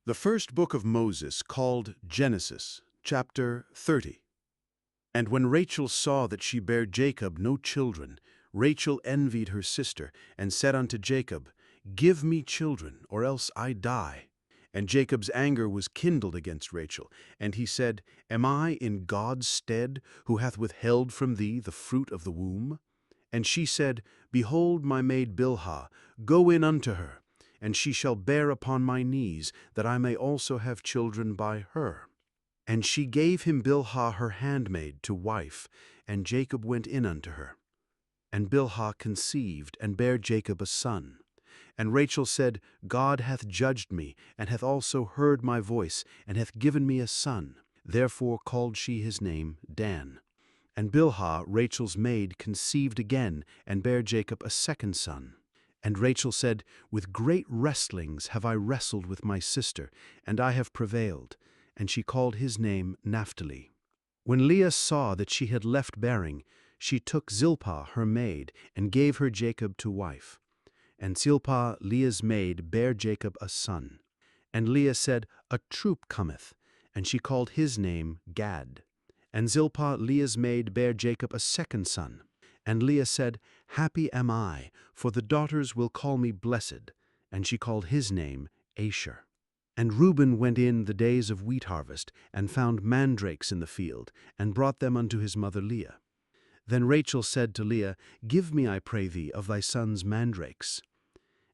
The first book of Moses, called Genesis, chapter 30. And when Rachel saw that she bare Jacob no children, Rachel envied her sister, and said unto Jacob, Give me children, or else I die. And Jacob's anger was kindled against Rachel, and he said, Am I in God's stead, who hath withheld from thee the fruit of the womb? And she said, Behold my maid Bilhah, go in unto her, and she shall bear upon my knees, that I may also have children by her. And she gave him Bilhah her handmaid to wife, and Jacob went in unto her. And Bilhah conceived, and bare Jacob a son. And Rachel said, God hath judged me, and hath also heard my voice, and hath given me a son. Therefore called she his name Dan. And Bilhah, Rachel's maid, conceived again, and bare Jacob a second son. And Rachel said, With great wrestlings have I wrestled with my sister, and I have prevailed. And she called his name Naphtali. When Leah saw that she had left bearing, she took Zilpah her maid, and gave her Jacob to wife. And Zilpah, Leah's maid, bare Jacob a son. And Leah said, A troop cometh. And she called his name Gad. And Zilpah, Leah's maid, bare Jacob a second son. And Leah said, Happy am I, for the daughters will call me blessed. And she called his name Asher. And Reuben went in the days of wheat harvest, and found mandrakes in the field, and brought them unto his mother Leah. Then Rachel said to Leah, Give me, I pray thee, of thy son's mandrakes.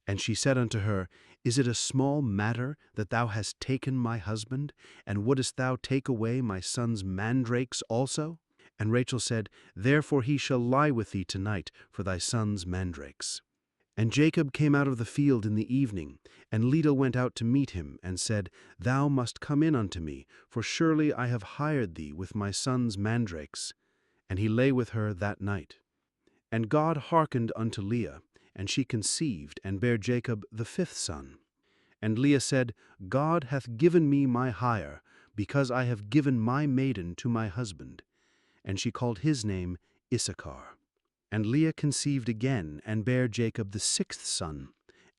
And she said unto her, Is it a small matter that thou hast taken my husband, and wouldest thou take away my son's mandrakes also? And Rachel said, Therefore he shall lie with thee tonight for thy son's mandrakes. And Jacob came out of the field in the evening, and Leah went out to meet him, and said, Thou must come in unto me, for surely I have hired thee with my son's mandrakes. And he lay with her that night. And God hearkened unto Leah, and she conceived, and bare Jacob the fifth son. And Leah said, God hath given me my hire, because I have given my maiden to my husband. And she called his name Issachar. And Leah conceived again, and bare Jacob the sixth son.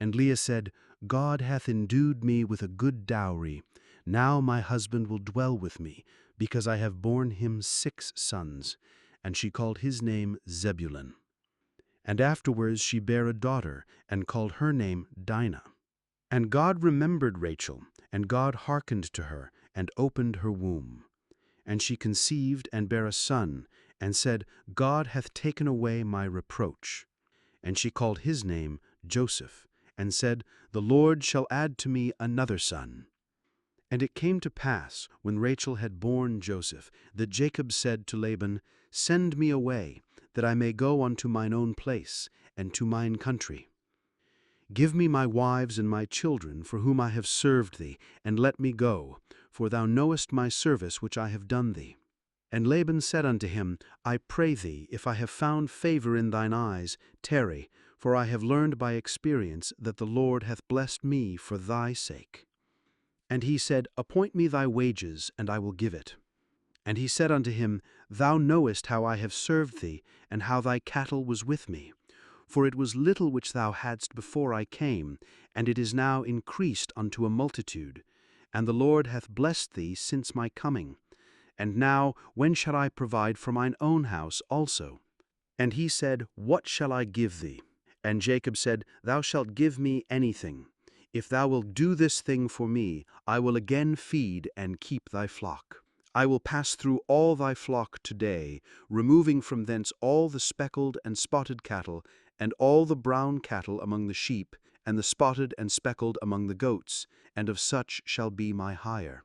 And Leah said, God hath endued me with a good dowry. Now my husband will dwell with me, because I have borne him 6 sons. And she called his name Zebulun. And afterwards she bare a daughter, and called her name Dinah. And God remembered Rachel, and God hearkened to her, and opened her womb. And she conceived, and bare a son, and said, God hath taken away my reproach. And she called his name Joseph, and said, The Lord shall add to me another son. And it came to pass, when Rachel had borne Joseph, that Jacob said to Laban, Send me away, that I may go unto mine own place, and to mine country. Give me my wives and my children, for whom I have served thee, and let me go, for thou knowest my service which I have done thee. And Laban said unto him, I pray thee, if I have found favor in thine eyes, tarry, for I have learned by experience that the Lord hath blessed me for thy sake. And he said, Appoint me thy wages, and I will give it. And he said unto him, Thou knowest how I have served thee, and how thy cattle was with me. For it was little which thou hadst before I came, and it is now increased unto a multitude. And the Lord hath blessed thee since my coming. And now, when shall I provide for mine own house also? And he said, What shall I give thee? And Jacob said, Thou shalt give me anything. If thou wilt do this thing for me, I will again feed and keep thy flock. I will pass through all thy flock today, removing from thence all the speckled and spotted cattle, and all the brown cattle among the sheep, and the spotted and speckled among the goats, and of such shall be my hire.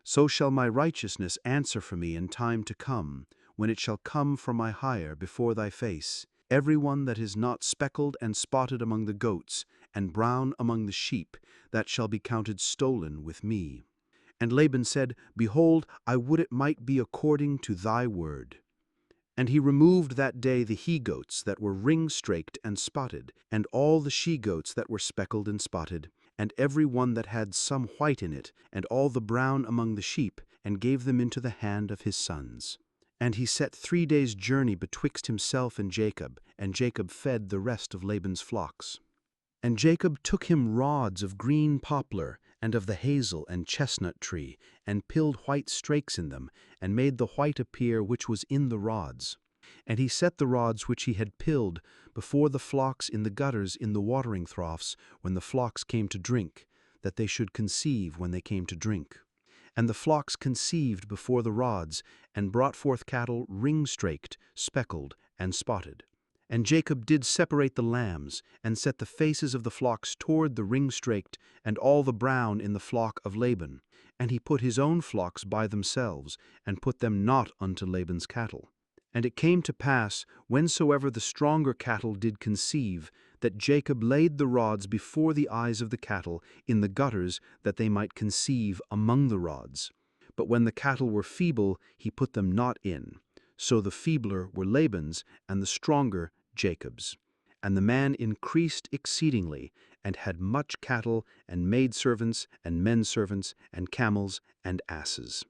So shall my righteousness answer for me in time to come, when it shall come for my hire before thy face. Every one that is not speckled and spotted among the goats, and brown among the sheep, that shall be counted stolen with me. And Laban said, Behold, I would it might be according to thy word. And he removed that day the he-goats that were ring-straked and spotted, and all the she-goats that were speckled and spotted, and every one that had some white in it, and all the brown among the sheep, and gave them into the hand of his sons. And he set 3 days' journey betwixt himself and Jacob fed the rest of Laban's flocks. And Jacob took him rods of green poplar, and of the hazel and chestnut tree, and pilled white strakes in them, and made the white appear which was in the rods. And he set the rods which he had pilled before the flocks in the gutters in the watering troughs when the flocks came to drink, that they should conceive when they came to drink. And the flocks conceived before the rods, and brought forth cattle ring-straked, speckled, and spotted. And Jacob did separate the lambs, and set the faces of the flocks toward the ring-straked, and all the brown in the flock of Laban. And he put his own flocks by themselves, and put them not unto Laban's cattle. And it came to pass, whensoever the stronger cattle did conceive, that Jacob laid the rods before the eyes of the cattle in the gutters, that they might conceive among the rods. But when the cattle were feeble, he put them not in. So the feebler were Laban's, and the stronger Jacob's. And the man increased exceedingly, and had much cattle, and maidservants, and menservants, and camels, and asses.